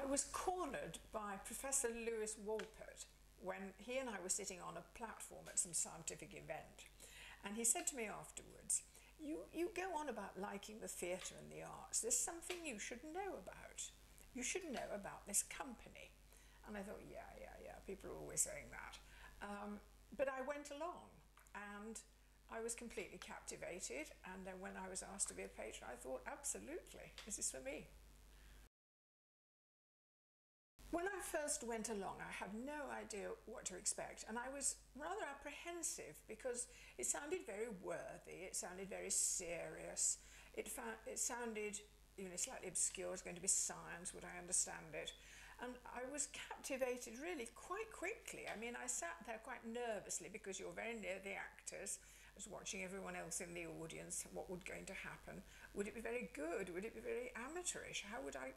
was cornered by Professor Lewis Wolpert when he and I were sitting on a platform at some scientific event. And he said to me afterwards, you go on about liking the theatre and the arts. There's something you should know about. You should know about this company. And I thought, yeah, people are always saying that. But I went along and I was completely captivated. And then when I was asked to be a patron, I thought, absolutely, this is for me. When I first went along, I had no idea what to expect, and I was rather apprehensive because it sounded very worthy, it sounded very serious, it sounded slightly obscure. It's going to be science, would I understand it? And I was captivated really quite quickly. I mean, I sat there quite nervously because you're very near the actors. I was watching everyone else in the audience. What would going to happen? Would it be very good? Would it be very amateurish? How would I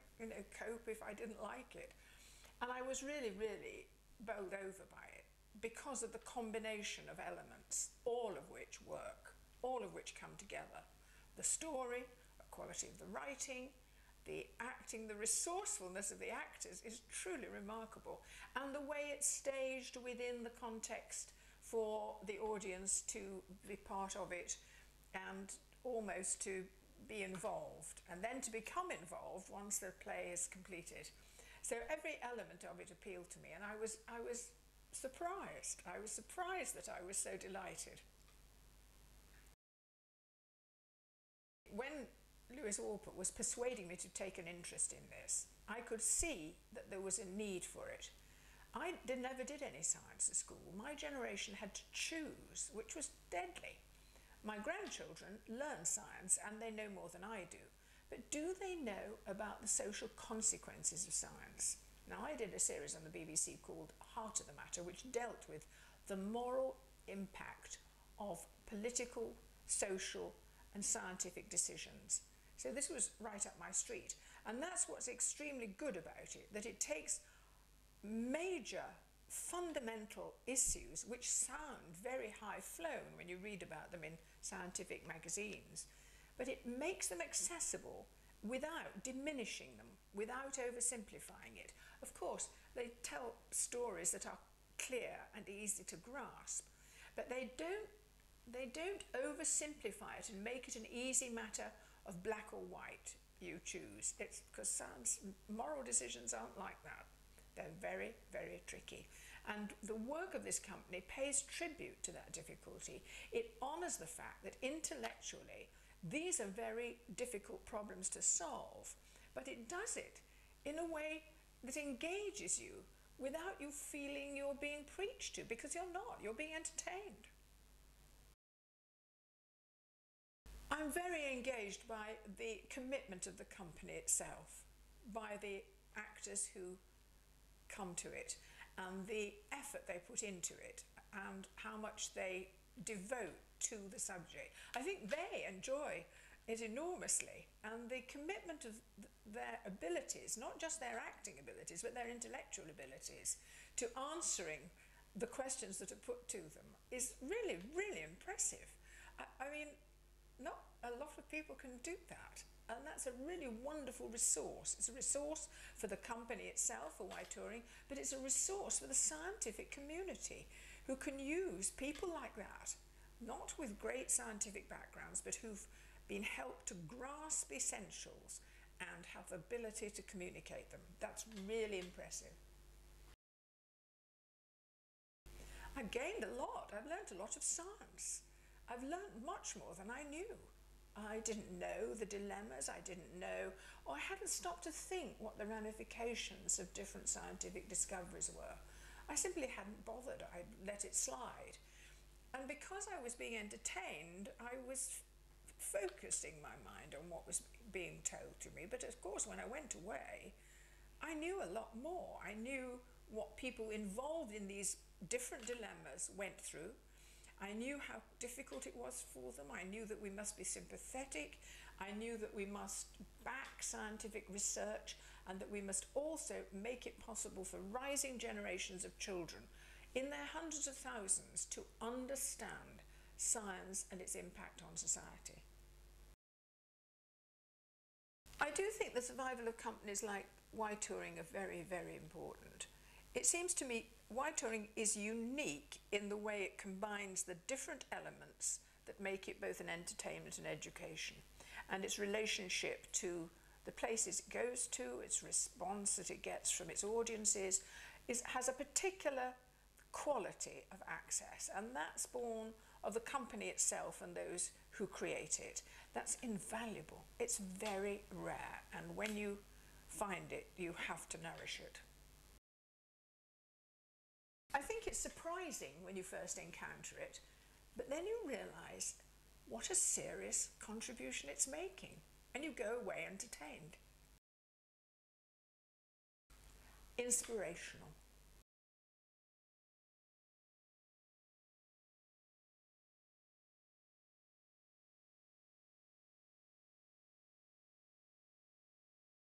cope if I didn't like it? And I was really, really bowled over by it because of the combination of elements, all of which work, all of which come together. The story, the quality of the writing, the acting, the resourcefulness of the actors is truly remarkable. And the way it's staged within the context for the audience to be part of it and almost to be involved, and then to become involved once the play is completed. So every element of it appealed to me, and I was surprised. I was surprised that I was so delighted. When Lewis Wolpert was persuading me to take an interest in this, I could see that there was a need for it. I never did any science at school. My generation had to choose, which was deadly. My grandchildren learn science and they know more than I do. But do they know about the social consequences of science? Now, I did a series on the BBC called Heart of the Matter, which dealt with the moral impact of political, social and scientific decisions. So this was right up my street. And that's what's extremely good about it, that it takes major fundamental issues which sound very high-flown when you read about them in scientific magazines, but it makes them accessible without diminishing them, without oversimplifying it. Of course, they tell stories that are clear and easy to grasp, but they don't oversimplify it and make it an easy matter of black or white. You choose. It's because science, moral decisions aren't like that. They're very, very tricky. And the work of this company pays tribute to that difficulty. It honours the fact that intellectually these are very difficult problems to solve, but it does it in a way that engages you without you feeling you're being preached to, because you're not, you're being entertained. I'm very engaged by the commitment of the company itself, by the actors who come to it, and the effort they put into it, and how much they devote to the subject. I think they enjoy it enormously, and the commitment of their abilities, not just their acting abilities, but their intellectual abilities, to answering the questions that are put to them is really, really impressive. I mean, not a lot of people can do that. And that's a really wonderful resource. It's a resource for the company itself, for Why Touring, but it's a resource for the scientific community who can use people like that, not with great scientific backgrounds, but who've been helped to grasp essentials and have the ability to communicate them. That's really impressive. I've gained a lot. I've learned a lot of science. I've learned much more than I knew. I didn't know the dilemmas, I didn't know, or I hadn't stopped to think what the ramifications of different scientific discoveries were. I simply hadn't bothered, I let it slide. And because I was being entertained, I was focusing my mind on what was being told to me. But of course, when I went away, I knew a lot more. I knew what people involved in these different dilemmas went through. I knew how difficult it was for them. I knew that we must be sympathetic. I knew that we must back scientific research, and that we must also make it possible for rising generations of children in their hundreds of thousands to understand science and its impact on society. I do think the survival of companies like Y Touring are very, very important. It seems to me Y Touring is unique in the way it combines the different elements that make it both an entertainment and education, and its relationship to the places it goes to, its response that it gets from its audiences, has a particular quality of access, and that's born of the company itself and those who create it. That's invaluable. It's very rare, and when you find it, you have to nourish it. I think it's surprising when you first encounter it, but then you realise what a serious contribution it's making, and you go away entertained. Inspirational.